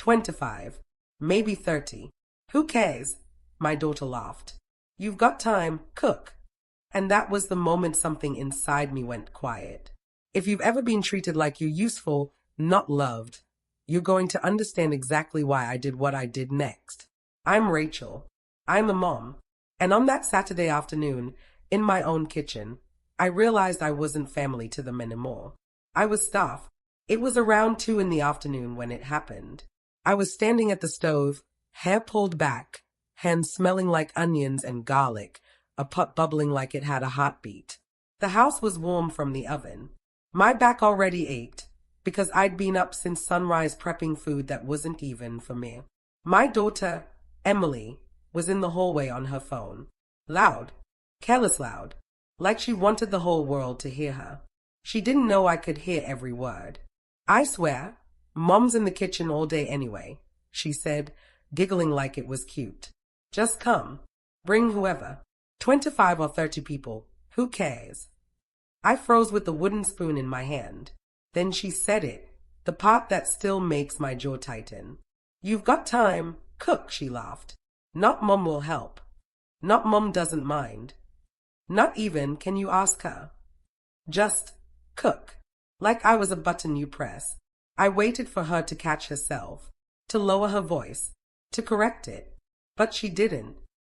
25, maybe 30. Who cares? My daughter laughed. You've got time, cook. And that was the moment something inside me went quiet. If you've ever been treated like you're useful, not loved, you're going to understand exactly why I did what I did next. I'm Rachel. I'm a mom. And on that Saturday afternoon, in my own kitchen, I realized I wasn't family to them anymore. I was staff. It was around 2 in the afternoon when it happened. I was standing at the stove, hair pulled back, hands smelling like onions and garlic, a pot bubbling like it had a heartbeat. The house was warm from the oven. My back already ached, because I'd been up since sunrise prepping food that wasn't even for me. My daughter, Emily, was in the hallway on her phone. Loud, careless loud, like she wanted the whole world to hear her. She didn't know I could hear every word. I swear, Mom's in the kitchen all day anyway, she said, giggling like it was cute. Just come. Bring whoever. 25 or 30 people. Who cares? I froze with the wooden spoon in my hand. Then she said it, the part that still makes my jaw tighten. You've got time. Cook, she laughed. Not Mom will help. Not Mom doesn't mind. Not even can you ask her. Just cook. Like I was a button you press. I waited for her to catch herself, to lower her voice, to correct it. But she didn't.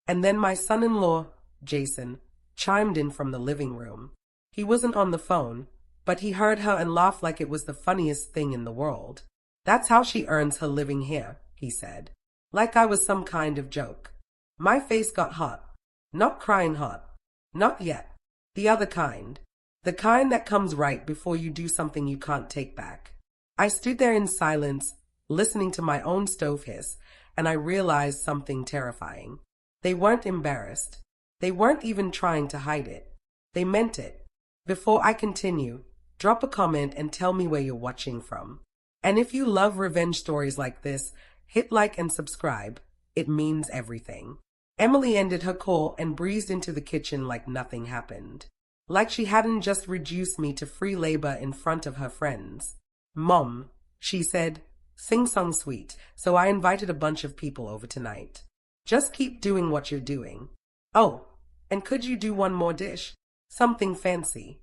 And then my son-in-law, Jason, chimed in from the living room. He wasn't on the phone, but he heard her and laughed like it was the funniest thing in the world. That's how she earns her living here, he said. Like I was some kind of joke. My face got hot. Not crying hot. Not yet. The other kind. The kind that comes right before you do something you can't take back. I stood there in silence, listening to my own stove hiss, and I realized something terrifying. They weren't embarrassed. They weren't even trying to hide it. They meant it. Before I continue, drop a comment and tell me where you're watching from. And if you love revenge stories like this, hit like and subscribe. It means everything. Emily ended her call and breezed into the kitchen like nothing happened. Like she hadn't just reduced me to free labor in front of her friends. Mom, she said, sing-song sweet, so I invited a bunch of people over tonight. Just keep doing what you're doing. Oh, and could you do one more dish? Something fancy.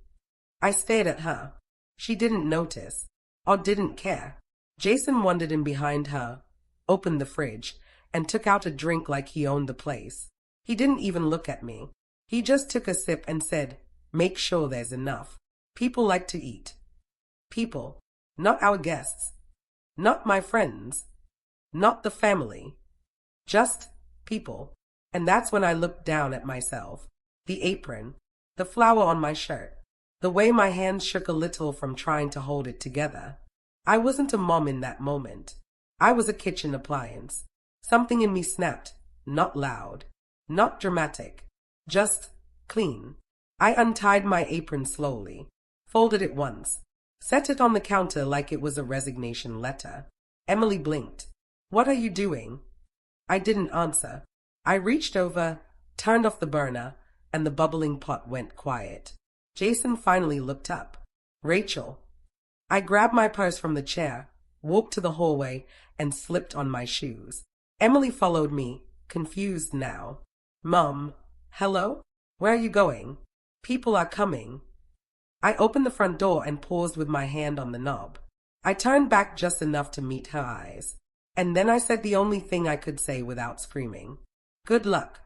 I stared at her. She didn't notice, or didn't care. Jason wandered in behind her, opened the fridge, and took out a drink like he owned the place. He didn't even look at me. He just took a sip and said, make sure there's enough. People like to eat. People, not our guests. Not my friends. Not the family. Just people. And that's when I looked down at myself. The apron. The flour on my shirt. The way my hands shook a little from trying to hold it together. I wasn't a mom in that moment. I was a kitchen appliance. Something in me snapped. Not loud. Not dramatic. Just clean. I untied my apron slowly, folded it once, set it on the counter like it was a resignation letter. Emily blinked. What are you doing? I didn't answer. I reached over, turned off the burner, and the bubbling pot went quiet. Jason finally looked up. Rachel. I grabbed my purse from the chair, walked to the hallway, and slipped on my shoes. Emily followed me, confused now. Mom. Hello? Where are you going? People are coming. I opened the front door and paused with my hand on the knob. I turned back just enough to meet her eyes. And then I said the only thing I could say without screaming. Good luck.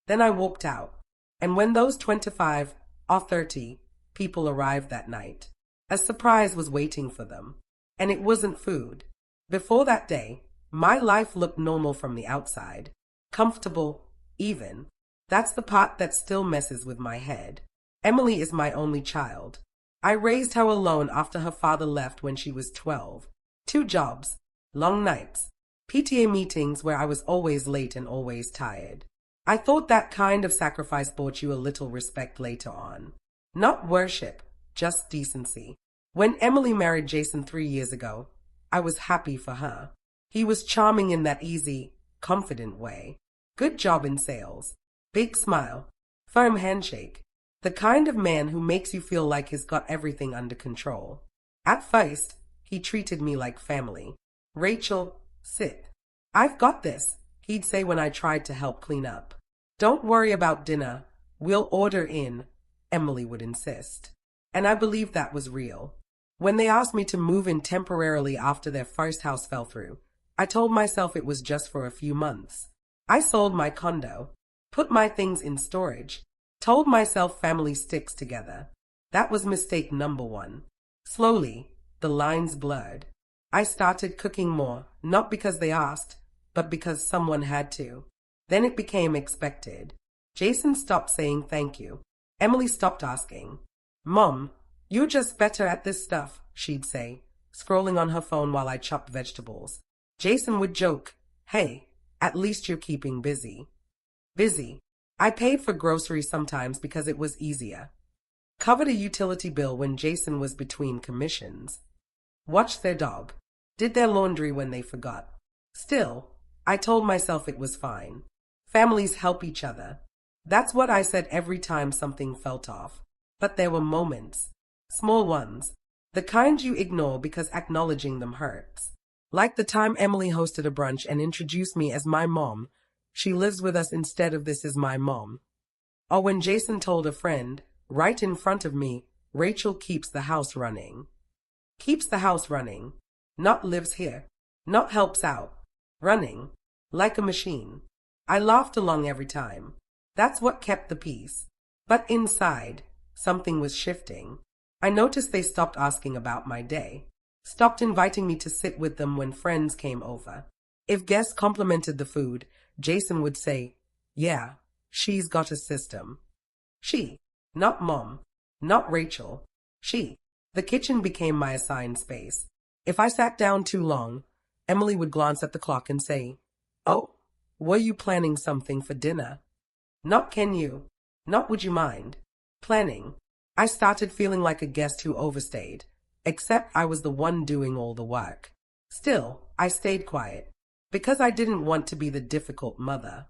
Then I walked out. And when those 25 or 30 people arrived that night, a surprise was waiting for them. And it wasn't food. Before that day, my life looked normal from the outside. Comfortable, even. That's the part that still messes with my head. Emily is my only child. I raised her alone after her father left when she was 12. 2 jobs, long nights, PTA meetings where I was always late and always tired. I thought that kind of sacrifice brought you a little respect later on. Not worship, just decency. When Emily married Jason 3 years ago, I was happy for her. He was charming in that easy, confident way. Good job in sales. Big smile, firm handshake, the kind of man who makes you feel like he's got everything under control. At first, he treated me like family. Rachel, Sit. I've got this, he'd say when I tried to help clean up. Don't worry about dinner. We'll order in, Emily would insist. And I believed that was real. When they asked me to move in temporarily after their first house fell through, I told myself it was just for a few months. I sold my condo, put my things in storage, told myself family sticks together. That was mistake number one. Slowly, the lines blurred. I started cooking more, not because they asked, but because someone had to. Then it became expected. Jason stopped saying thank you. Emily stopped asking. Mom, you're just better at this stuff, she'd say, scrolling on her phone while I chopped vegetables. Jason would joke, hey, at least you're keeping busy. Busy. I paid for groceries sometimes because it was easier. Covered a utility bill when Jason was between commissions. Watched their dog. Did their laundry when they forgot. Still, I told myself it was fine. Families help each other. That's what I said every time something felt off. But there were moments. Small ones. The kind you ignore because acknowledging them hurts. Like the time Emily hosted a brunch and introduced me as my mom. She lives with us instead of this is my mom. Or when Jason told a friend, right in front of me, Rachel keeps the house running. Keeps the house running. Not lives here. Not helps out. Running. Like a machine. I laughed along every time. That's what kept the peace. But inside, something was shifting. I noticed they stopped asking about my day. Stopped inviting me to sit with them when friends came over. If guests complimented the food, Jason would say, yeah, she's got a system. She, not Mom, not Rachel. She. The kitchen became my assigned space. If I sat down too long, Emily would glance at the clock and say, oh, were you planning something for dinner? Not can you. Not would you mind. Planning. I started feeling like a guest who overstayed. Except I was the one doing all the work. Still, I stayed quiet. Because I didn't want to be the difficult mother.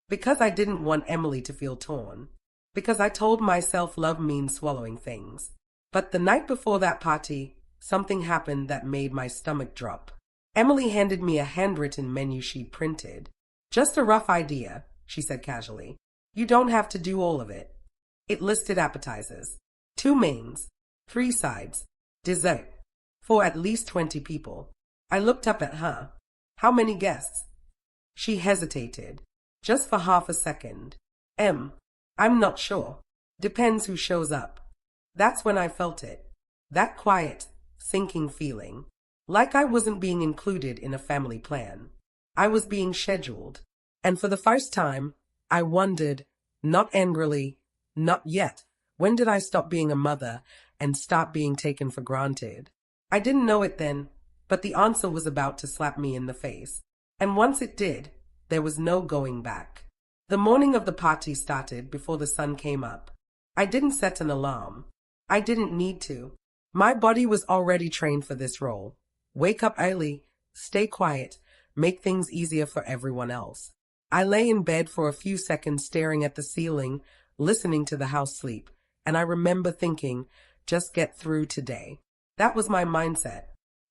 Because I didn't want Emily to feel torn. Because I told myself love means swallowing things. But the night before that party, something happened that made my stomach drop. Emily handed me a handwritten menu she'd printed. Just a rough idea, she said casually. You don't have to do all of it. It listed appetizers, 2 mains, 3 sides, dessert, for at least 20 people. I looked up at her. How many guests? She hesitated, just for half a second. I'm not sure. Depends who shows up. That's when I felt it. That quiet, sinking feeling. Like I wasn't being included in a family plan. I was being scheduled. And for the first time, I wondered, not angrily, not yet, when did I stop being a mother and stop being taken for granted? I didn't know it then, but the answer was about to slap me in the face. And once it did, there was no going back. The morning of the party started before the sun came up. I didn't set an alarm. I didn't need to. My body was already trained for this role. Wake up early, stay quiet, make things easier for everyone else. I lay in bed for a few seconds staring at the ceiling, listening to the house sleep, and I remember thinking, just get through today. That was my mindset.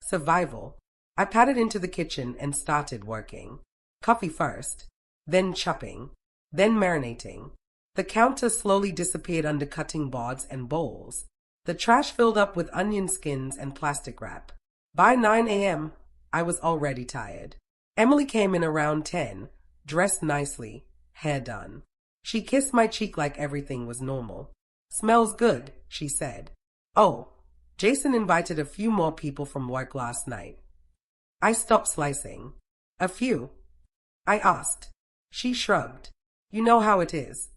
Survival. I padded into the kitchen and started working. Coffee first, then chopping, then marinating. The counter slowly disappeared under cutting boards and bowls. The trash filled up with onion skins and plastic wrap. By 9 a.m., I was already tired. Emily came in around 10, dressed nicely, hair done. She kissed my cheek like everything was normal. Smells good, she said. Oh, Jason invited a few more people from work last night. I stopped slicing. A few? I asked. She shrugged. You know how it is.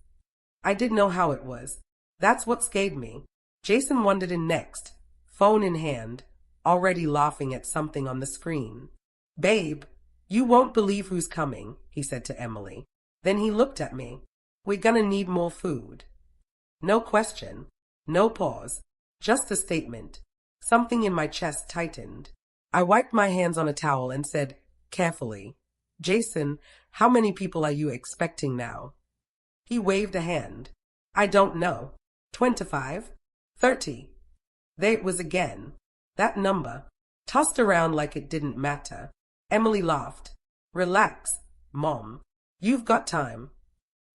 I did know how it was. That's what scared me. Jason wandered in next, phone in hand, already laughing at something on the screen. Babe, you won't believe who's coming, he said to Emily. Then he looked at me. We're gonna need more food. No question. No pause. Just a statement. Something in my chest tightened. I wiped my hands on a towel and said, carefully, Jason, how many people are you expecting now? He waved a hand. I don't know. 25? 30. There it was again. That number, tossed around like it didn't matter. Emily laughed. Relax, Mom. You've got time.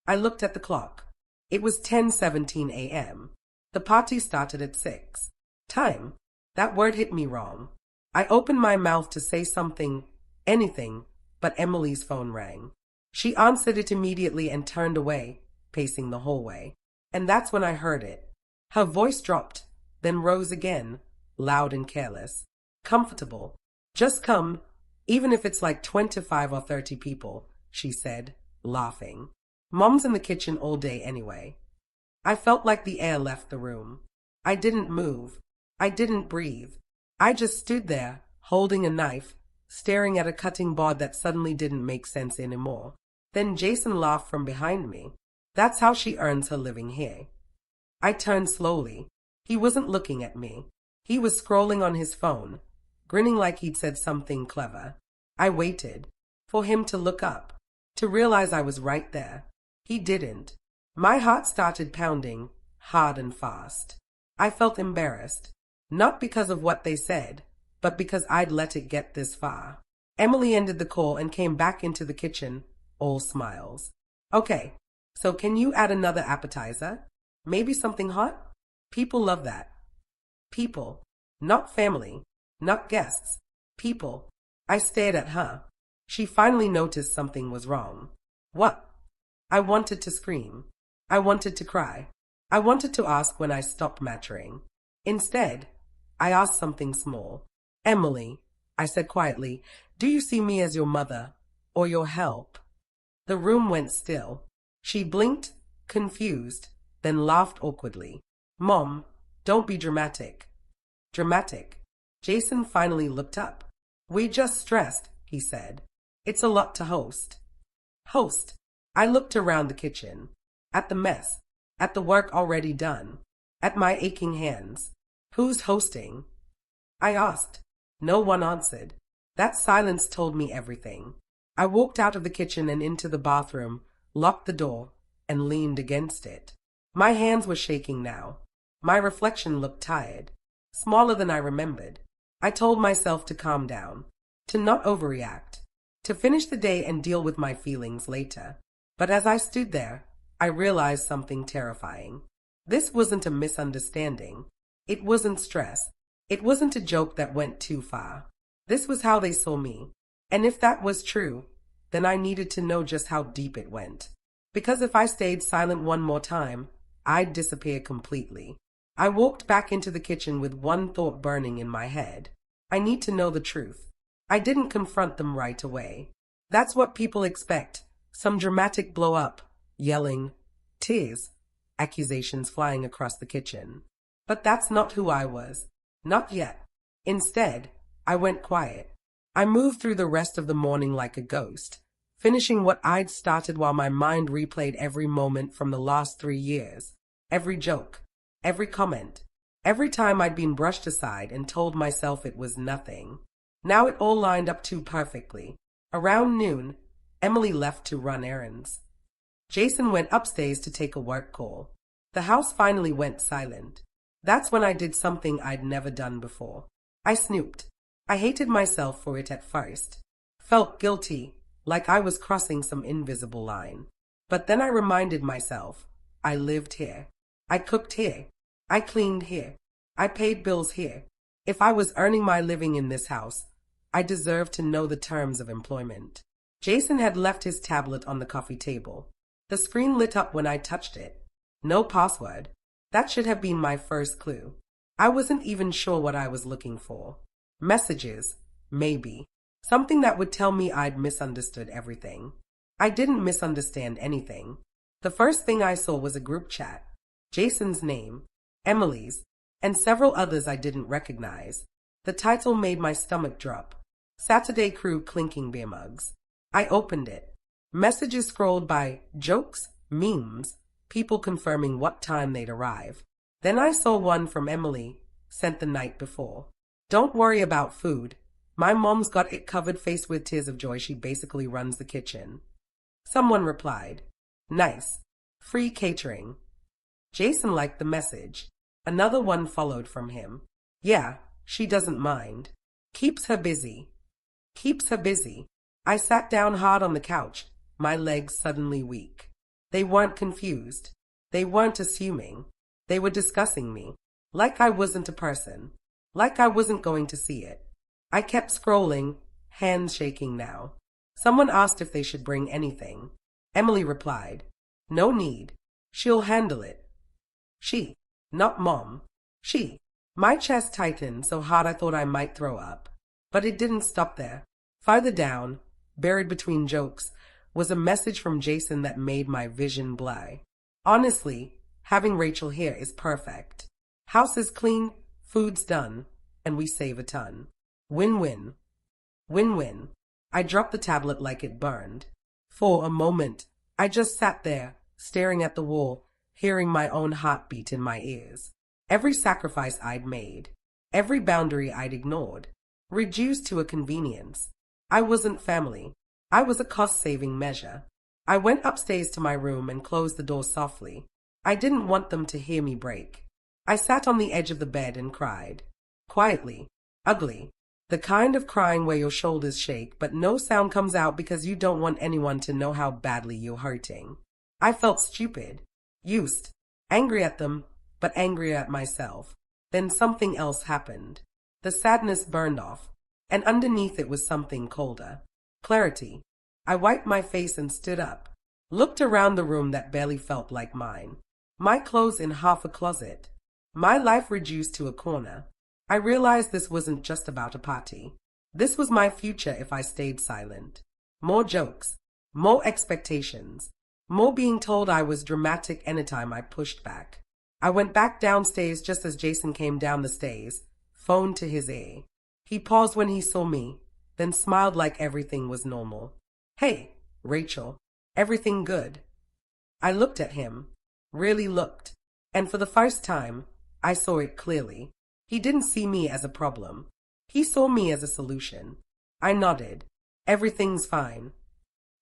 I looked at the clock. It was 10:17 a.m. The party started at 6. Time. That word hit me wrong. I opened my mouth to say something, anything, but Emily's phone rang. She answered it immediately and turned away, pacing the hallway. And that's when I heard it. Her voice dropped, then rose again, loud and careless. Comfortable. Just come, even if it's like 25 or 30 people, she said, laughing. Mom's in the kitchen all day anyway. I felt like the air left the room. I didn't move. I didn't breathe. I just stood there, holding a knife, staring at a cutting board that suddenly didn't make sense anymore. Then Jason laughed from behind me. That's how she earns her living here. I turned slowly. He wasn't looking at me. He was scrolling on his phone, grinning like he'd said something clever. I waited for him to look up, to realize I was right there. He didn't. My heart started pounding, hard and fast. I felt embarrassed, not because of what they said, but because I'd let it get this far. Emily ended the call and came back into the kitchen, all smiles. Okay, so can you add another appetizer? Maybe something hot? People love that. People. Not family. Not guests. People. I stared at her. She finally noticed something was wrong. What? I wanted to scream. I wanted to cry. I wanted to ask when I stopped mattering. Instead, I asked something small. Emily, I said quietly, do you see me as your mother or your help? The room went still. She blinked, confused, then laughed awkwardly. Mom, don't be dramatic. Dramatic. Jason finally looked up. We just stressed, he said. It's a lot to host. Host. I looked around the kitchen. At the mess. At the work already done. At my aching hands. Who's hosting? I asked. No one answered. That silence told me everything. I walked out of the kitchen and into the bathroom, locked the door, and leaned against it. My hands were shaking now. My reflection looked tired, smaller than I remembered. I told myself to calm down, to not overreact, to finish the day and deal with my feelings later. But as I stood there, I realized something terrifying. This wasn't a misunderstanding. It wasn't stress. It wasn't a joke that went too far. This was how they saw me. And if that was true, then I needed to know just how deep it went. Because if I stayed silent one more time, I'd disappear completely. I walked back into the kitchen with one thought burning in my head. I need to know the truth. I didn't confront them right away. That's what people expect. Some dramatic blow up, yelling, tears, accusations flying across the kitchen. But that's not who I was. Not yet. Instead, I went quiet. I moved through the rest of the morning like a ghost, finishing what I'd started while my mind replayed every moment from the last 3 years. Every joke, every comment, every time I'd been brushed aside and told myself it was nothing. Now it all lined up too perfectly. Around noon, Emily left to run errands. Jason went upstairs to take a work call. The house finally went silent. That's when I did something I'd never done before. I snooped. I hated myself for it at first. Felt guilty, like I was crossing some invisible line. But then I reminded myself, I lived here. I cooked here. I cleaned here. I paid bills here. If I was earning my living in this house, I deserved to know the terms of employment. Jason had left his tablet on the coffee table. The screen lit up when I touched it. No password. That should have been my first clue. I wasn't even sure what I was looking for. Messages, maybe. Something that would tell me I'd misunderstood everything. I didn't misunderstand anything. The first thing I saw was a group chat. Jason's name, Emily's, and several others I didn't recognize. The title made my stomach drop. Saturday Crew clinking beer mugs. I opened it. Messages scrolled by, jokes, memes, people confirming what time they'd arrive. Then I saw one from Emily, sent the night before. Don't worry about food. My mom's got it covered, faced with tears of joy. She basically runs the kitchen. Someone replied, nice. Free catering. Jason liked the message. Another one followed from him. Yeah, she doesn't mind. Keeps her busy. Keeps her busy. I sat down hard on the couch, my legs suddenly weak. They weren't confused. They weren't assuming. They were discussing me. Like I wasn't a person. Like I wasn't going to see it. I kept scrolling, hands shaking now. Someone asked if they should bring anything. Emily replied, "No need. She'll handle it." She, not Mom. She. My chest tightened so hard I thought I might throw up. But it didn't stop there. Farther down, buried between jokes, was a message from Jason that made my vision blur. Honestly, having Rachel here is perfect. House is clean, food's done, and we save a ton. Win-win. Win-win. I dropped the tablet like it burned. For a moment, I just sat there, staring at the wall, hearing my own heartbeat in my ears. Every sacrifice I'd made, every boundary I'd ignored, reduced to a convenience. I wasn't family. I was a cost-saving measure. I went upstairs to my room and closed the door softly. I didn't want them to hear me break. I sat on the edge of the bed and cried. Quietly. Ugly. The kind of crying where your shoulders shake but no sound comes out because you don't want anyone to know how badly you're hurting. I felt stupid. Used. Angry at them, but angrier at myself. Then something else happened. The sadness burned off, and underneath it was something colder. Clarity. I wiped my face and stood up. Looked around the room that barely felt like mine. My clothes in half a closet. My life reduced to a corner. I realized this wasn't just about a party. This was my future if I stayed silent. More jokes. More expectations. More being told I was dramatic anytime I pushed back. I went back downstairs just as Jason came down the stairs, phone to his ear. He paused when he saw me, then smiled like everything was normal. "Hey, Rachel, everything good?" I looked at him, really looked, and for the first time, I saw it clearly. He didn't see me as a problem. He saw me as a solution. I nodded. "Everything's fine."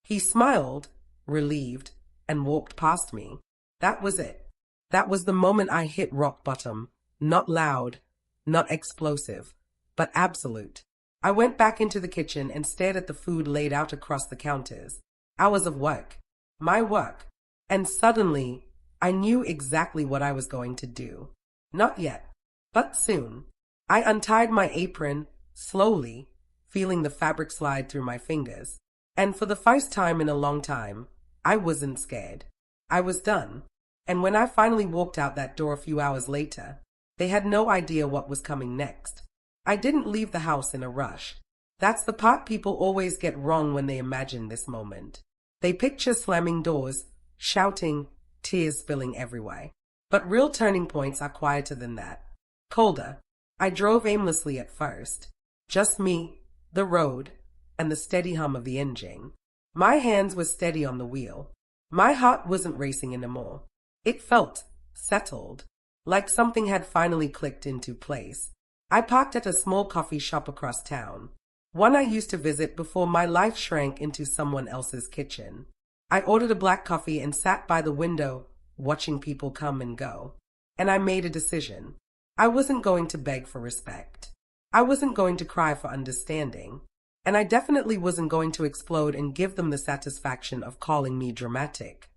He smiled, relieved, and walked past me. That was it. That was the moment I hit rock bottom. Not loud, not explosive, but absolute. I went back into the kitchen and stared at the food laid out across the counters. Hours of work. My work. And suddenly, I knew exactly what I was going to do. Not yet, but soon. I untied my apron, slowly, feeling the fabric slide through my fingers. And for the first time in a long time, I wasn't scared. I was done. And when I finally walked out that door a few hours later, they had no idea what was coming next. I didn't leave the house in a rush. That's the part people always get wrong when they imagine this moment. They picture slamming doors, shouting, tears spilling everywhere. But real turning points are quieter than that. Colder. I drove aimlessly at first. Just me, the road, and the steady hum of the engine. My hands were steady on the wheel. My heart wasn't racing anymore. It felt settled, like something had finally clicked into place. I parked at a small coffee shop across town, one I used to visit before my life shrank into someone else's kitchen. I ordered a black coffee and sat by the window, watching people come and go. And I made a decision. I wasn't going to beg for respect. I wasn't going to cry for understanding. And I definitely wasn't going to explode and give them the satisfaction of calling me dramatic.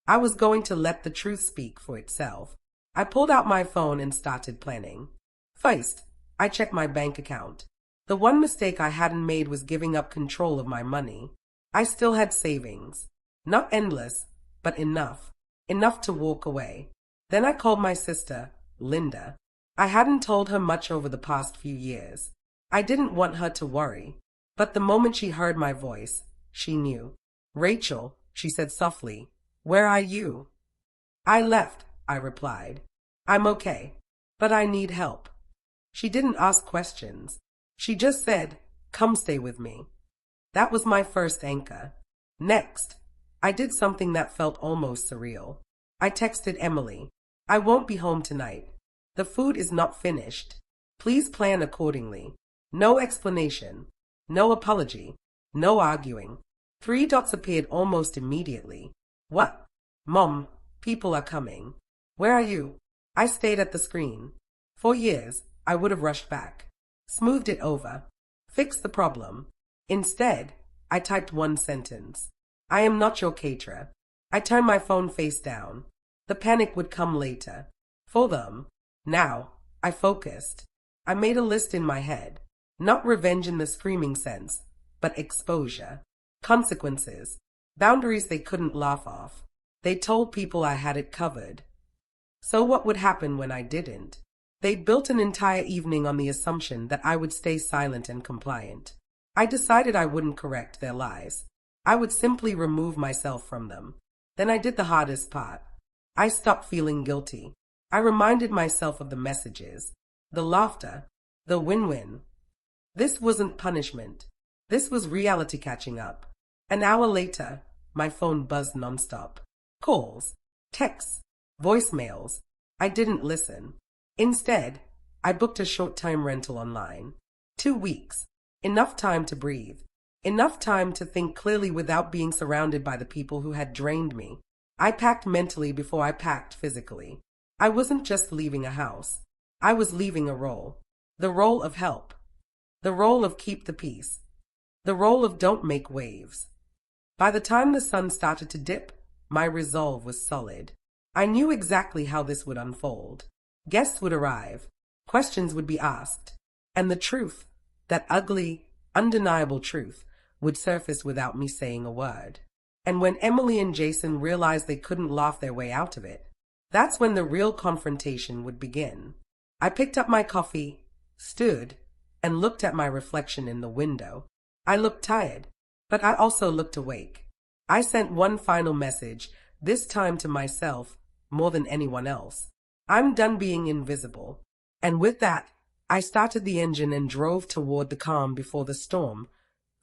I was going to let the truth speak for itself. I pulled out my phone and started planning. First, I checked my bank account. The one mistake I hadn't made was giving up control of my money. I still had savings. Not endless, but enough. Enough to walk away. Then I called my sister, Linda. I hadn't told her much over the past few years. I didn't want her to worry. But the moment she heard my voice, she knew. "Rachel," she said softly, "where are you?" "I left," I replied. "I'm okay, but I need help." She didn't ask questions. She just said, "Come stay with me." That was my first anchor. Next, I did something that felt almost surreal. I texted Emily. "I won't be home tonight. The food is not finished. Please plan accordingly." No explanation. No apology. No arguing. 3 dots appeared almost immediately. "What?" "Mom, people are coming." "Where are you?" I stayed at the screen. For years, I would have rushed back. Smoothed it over. Fixed the problem. Instead, I typed one sentence. I am not your caterer. I turned my phone face down. The panic would come later. For them. Now, I focused. I made a list in my head. Not revenge in the screaming sense, but exposure. Consequences. Boundaries they couldn't laugh off. They told people I had it covered. So what would happen when I didn't? They'd built an entire evening on the assumption that I would stay silent and compliant. I decided I wouldn't correct their lies. I would simply remove myself from them. Then I did the hardest part. I stopped feeling guilty. I reminded myself of the messages, the laughter, the win-win. This wasn't punishment. This was reality catching up. An hour later, my phone buzzed nonstop. Calls, texts, voicemails. I didn't listen. Instead, I booked a short-time rental online. 2 weeks. Enough time to breathe. Enough time to think clearly without being surrounded by the people who had drained me. I packed mentally before I packed physically. I wasn't just leaving a house. I was leaving a role. The role of help. The role of keep the peace. The role of don't make waves. By the time the sun started to dip, my resolve was solid. I knew exactly how this would unfold. Guests would arrive. Questions would be asked. And the truth, that ugly, undeniable truth, would surface without me saying a word. And when Emily and Jason realized they couldn't laugh their way out of it, that's when the real confrontation would begin. I picked up my coffee, stood, and looked at my reflection in the window. I looked tired, but I also looked awake. I sent one final message, this time to myself, more than anyone else. I'm done being invisible. And with that, I started the engine and drove toward the calm before the storm,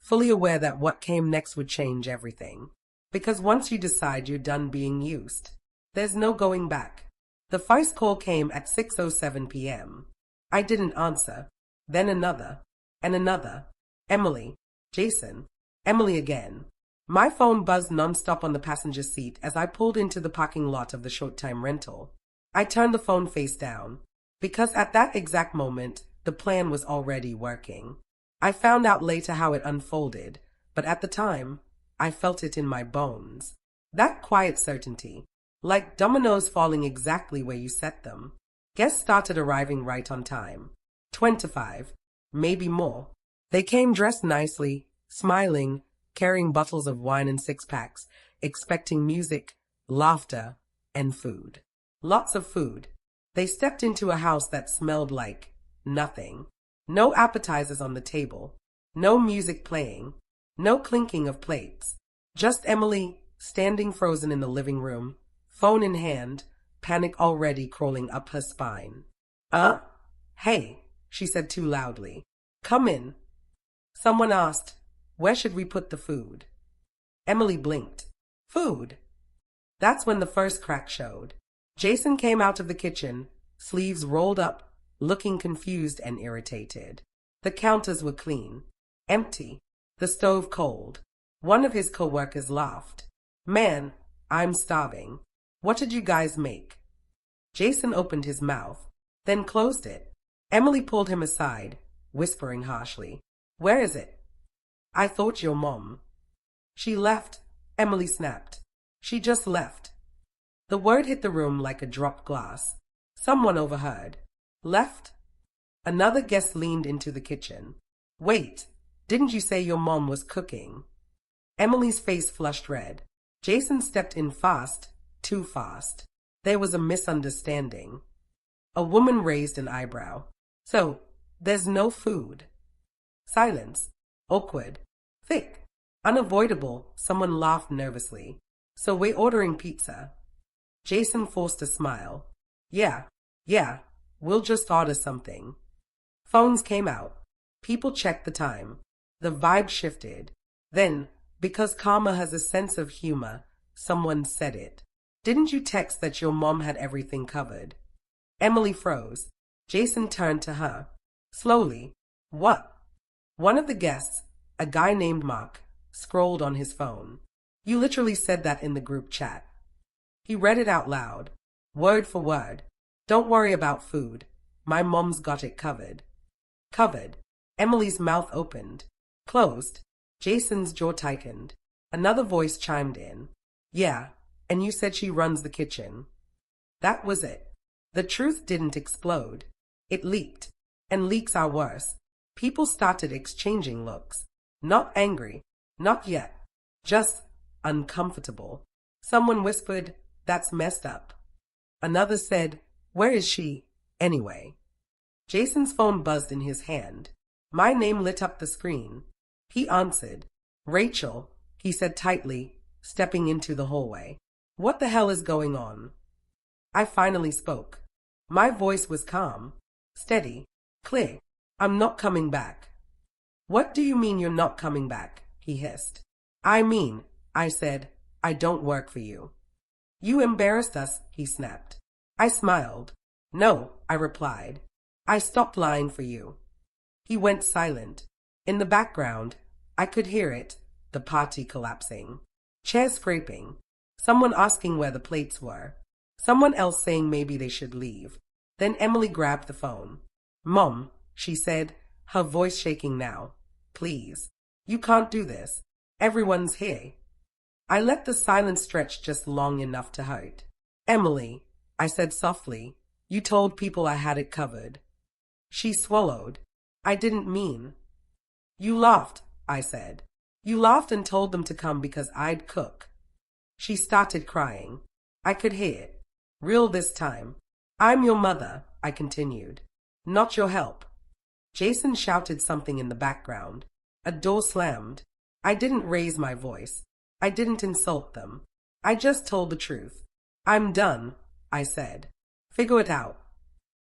fully aware that what came next would change everything. Because once you decide you're done being used, there's no going back. The first call came at 6:07 p.m. I didn't answer. Then another. And another. Emily. Jason. Emily again. My phone buzzed nonstop on the passenger seat as I pulled into the parking lot of the short-time rental. I turned the phone face down. Because at that exact moment, the plan was already working. I found out later how it unfolded, but at the time, I felt it in my bones. That quiet certainty, like dominoes falling exactly where you set them. Guests started arriving right on time. 25, maybe more. They came dressed nicely, smiling, carrying bottles of wine and six-packs, expecting music, laughter, and food. Lots of food. They stepped into a house that smelled like nothing. No appetizers on the table. No music playing. No clinking of plates. Just Emily, standing frozen in the living room, phone in hand, panic already crawling up her spine. Hey, she said too loudly. Come in. Someone asked, where should we put the food? Emily blinked. Food. That's when the first crack showed. Jason came out of the kitchen, sleeves rolled up, looking confused and irritated. The counters were clean. Empty. The stove cold. One of his co-workers laughed. Man, I'm starving. What did you guys make? Jason opened his mouth, then closed it. Emily pulled him aside, whispering harshly. Where is it? I thought your mom. She left, Emily snapped. She just left. The word hit the room like a dropped glass. Someone overheard. Left? Another guest leaned into the kitchen. Wait, didn't you say your mom was cooking? Emily's face flushed red. Jason stepped in fast, too fast. There was a misunderstanding. A woman raised an eyebrow. So, there's no food. Silence. Awkward. Thick. Unavoidable. Someone laughed nervously. So we're ordering pizza. Jason forced a smile. Yeah, we'll just order something. Phones came out. People checked the time. The vibe shifted. Then, because karma has a sense of humor, someone said it. Didn't you text that your mom had everything covered? Emily froze. Jason turned to her. Slowly. What? One of the guests, a guy named Mark, scrolled on his phone. You literally said that in the group chat. He read it out loud, word for word. Don't worry about food. My mom's got it covered. Covered. Emily's mouth opened. Closed. Jason's jaw tightened. Another voice chimed in. Yeah, and you said she runs the kitchen. That was it. The truth didn't explode. It leaked. And leaks are worse. People started exchanging looks. Not angry. Not yet. Just uncomfortable. Someone whispered, "That's messed up." Another said, "Where is she, anyway?" Jason's phone buzzed in his hand. My name lit up the screen. He answered. "Rachel," he said tightly, stepping into the hallway. "What the hell is going on?" I finally spoke. My voice was calm, steady, clear. "I'm not coming back." "What do you mean you're not coming back?" he hissed. I said, "I don't work for you." "You embarrassed us," he snapped. I smiled. "No," I replied. "I stopped lying for you." He went silent. In the background, I could hear it, the party collapsing. Chairs scraping. Someone asking where the plates were. Someone else saying maybe they should leave. Then Emily grabbed the phone. "Mom," she said, her voice shaking now. "Please. You can't do this. Everyone's here." I let the silence stretch just long enough to hurt. "Emily," I said softly, "you told people I had it covered." She swallowed. "I didn't mean." "You laughed," I said. "You laughed and told them to come because I'd cook." She started crying. I could hear it. Real this time. "I'm your mother," I continued. "Not your help." Jason shouted something in the background. A door slammed. I didn't raise my voice. I didn't insult them. I just told the truth. "I'm done," I said. "Figure it out."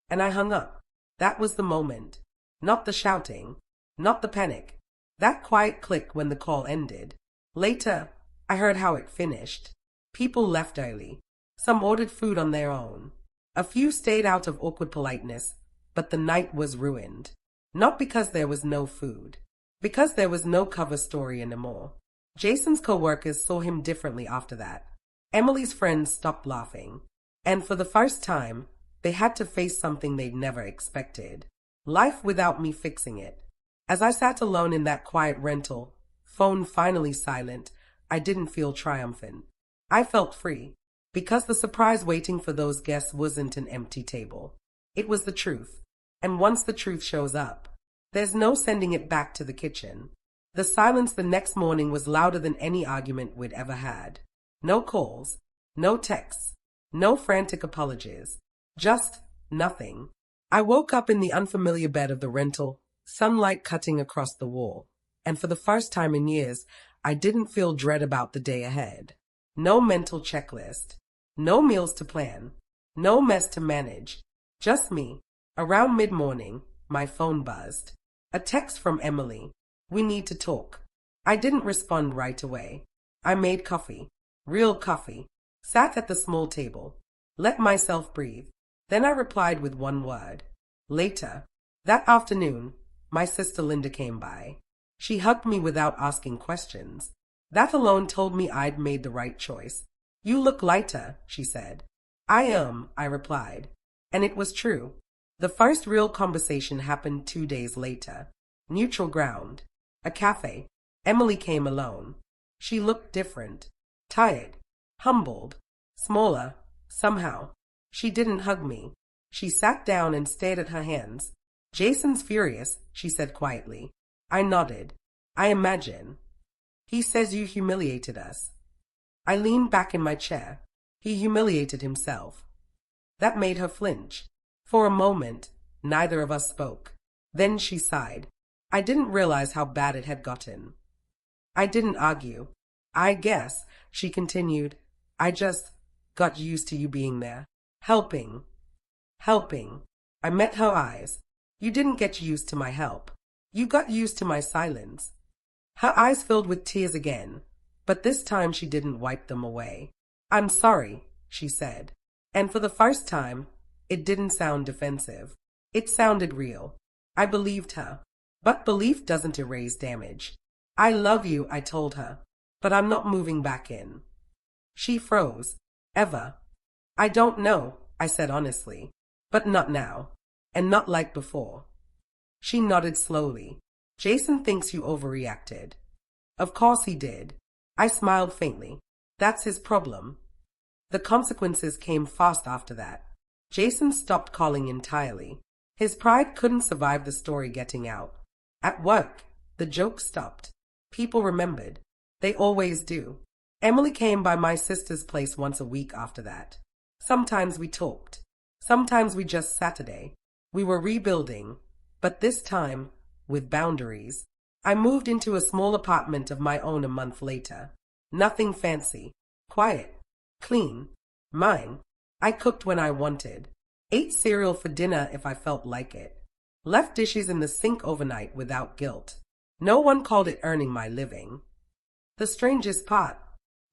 And I hung up. That was the moment. Not the shouting. Not the panic. That quiet click when the call ended. Later, I heard how it finished. People left early. Some ordered food on their own. A few stayed out of awkward politeness, but the night was ruined. Not because there was no food. Because there was no cover story anymore. Jason's co-workers saw him differently after that. Emily's friends stopped laughing. And for the first time, they had to face something they'd never expected. Life without me fixing it. As I sat alone in that quiet rental, phone finally silent, I didn't feel triumphant. I felt free. Because the surprise waiting for those guests wasn't an empty table. It was the truth. And once the truth shows up, there's no sending it back to the kitchen. The silence the next morning was louder than any argument we'd ever had. No calls, no texts, no frantic apologies. Just nothing. I woke up in the unfamiliar bed of the rental, sunlight cutting across the wall. And for the first time in years, I didn't feel dread about the day ahead. No mental checklist. No meals to plan. No mess to manage. Just me. Around mid-morning, my phone buzzed. A text from Emily. "We need to talk." I didn't respond right away. I made coffee. Real coffee. Sat at the small table. Let myself breathe. Then I replied with one word. Later. That afternoon, my sister Linda came by. She hugged me without asking questions. That alone told me I'd made the right choice. "You look lighter," she said. "I am," I replied. And it was true. The first real conversation happened 2 days later. Neutral ground. A cafe. Emily came alone. She looked different. Tired. Humbled. Smaller. Somehow. She didn't hug me. She sat down and stared at her hands. "Jason's furious," she said quietly. I nodded. "I imagine. He says you humiliated us." I leaned back in my chair. He humiliated himself. That made her flinch. For a moment, neither of us spoke. Then she sighed. I didn't realize how bad it had gotten. I didn't argue. "I guess," she continued, "I just got used to you being there. Helping. Helping." I met her eyes. "You didn't get used to my help. You got used to my silence." Her eyes filled with tears again, but this time she didn't wipe them away. "I'm sorry," she said. And for the first time, it didn't sound defensive. It sounded real. I believed her. But belief doesn't erase damage. "I love you," I told her, "but I'm not moving back in." She froze. "Ever?" "I don't know," I said honestly. "But not now. And not like before." She nodded slowly. "Jason thinks you overreacted." Of course he did. I smiled faintly. That's his problem. The consequences came fast after that. Jason stopped calling entirely. His pride couldn't survive the story getting out. At work, the joke stopped. People remembered. They always do. Emily came by my sister's place once a week after that. Sometimes we talked. Sometimes we just Saturday. We were rebuilding, but this time, with boundaries. I moved into a small apartment of my own a month later. Nothing fancy. Quiet. Clean. Mine. I cooked when I wanted. Ate cereal for dinner if I felt like it. Left dishes in the sink overnight without guilt. No one called it earning my living. The strangest part,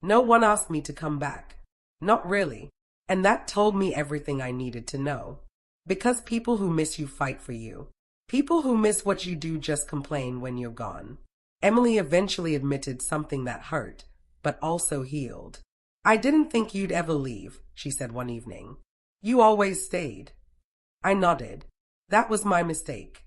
no one asked me to come back. Not really. And that told me everything I needed to know. Because people who miss you fight for you. People who miss what you do just complain when you're gone. Emily eventually admitted something that hurt, but also healed. I didn't think you'd ever leave, she said one evening. You always stayed. I nodded. That was my mistake.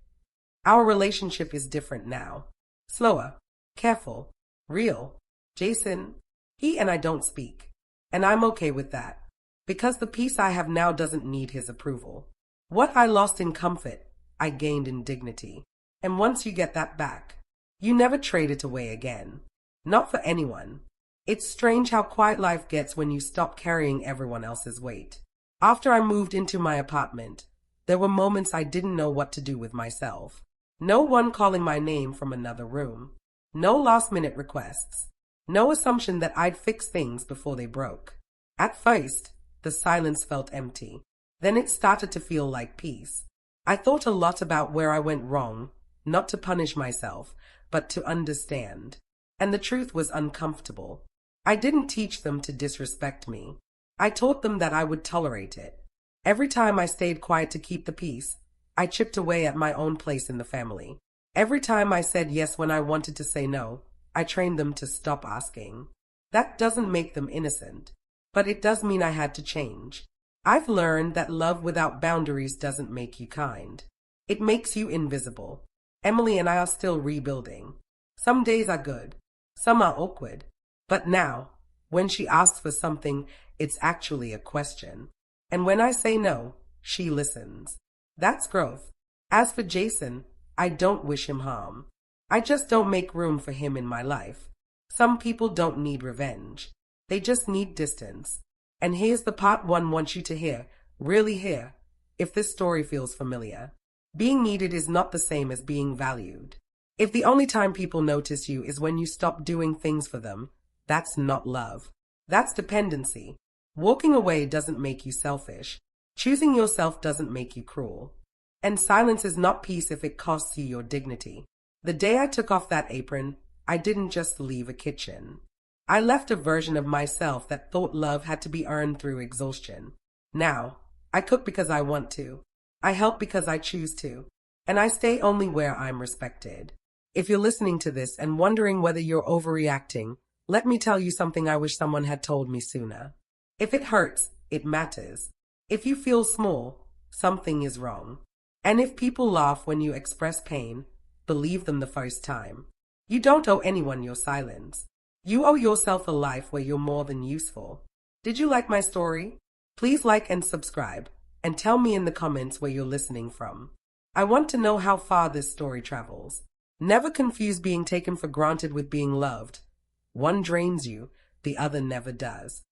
Our relationship is different now. Slower, careful, real. Jason, he and I don't speak. And I'm okay with that. Because the peace I have now doesn't need his approval. What I lost in comfort, I gained in dignity. And once you get that back, you never trade it away again. Not for anyone. It's strange how quiet life gets when you stop carrying everyone else's weight. After I moved into my apartment, there were moments I didn't know what to do with myself. No one calling my name from another room. No last-minute requests. No assumption that I'd fix things before they broke. At first, the silence felt empty. Then it started to feel like peace. I thought a lot about where I went wrong, not to punish myself, but to understand. And the truth was uncomfortable. I didn't teach them to disrespect me. I taught them that I would tolerate it. Every time I stayed quiet to keep the peace, I chipped away at my own place in the family. Every time I said yes when I wanted to say no, I trained them to stop asking. That doesn't make them innocent, but it does mean I had to change. I've learned that love without boundaries doesn't make you kind. It makes you invisible. Emily and I are still rebuilding. Some days are good, some are awkward. But now, when she asks for something, it's actually a question. And when I say no, she listens. That's growth. As for Jason, I don't wish him harm. I just don't make room for him in my life. Some people don't need revenge. They just need distance. And here's the part one wants you to hear, really hear, if this story feels familiar. Being needed is not the same as being valued. If the only time people notice you is when you stop doing things for them, that's not love. That's dependency. Walking away doesn't make you selfish. Choosing yourself doesn't make you cruel. And silence is not peace if it costs you your dignity. The day I took off that apron, I didn't just leave a kitchen. I left a version of myself that thought love had to be earned through exhaustion. Now, I cook because I want to. I help because I choose to. And I stay only where I'm respected. If you're listening to this and wondering whether you're overreacting, let me tell you something I wish someone had told me sooner. If it hurts, it matters. If you feel small, something is wrong. And if people laugh when you express pain, believe them the first time. You don't owe anyone your silence. You owe yourself a life where you're more than useful. Did you like my story? Please like and subscribe, and tell me in the comments where you're listening from. I want to know how far this story travels. Never confuse being taken for granted with being loved. One drains you, the other never does.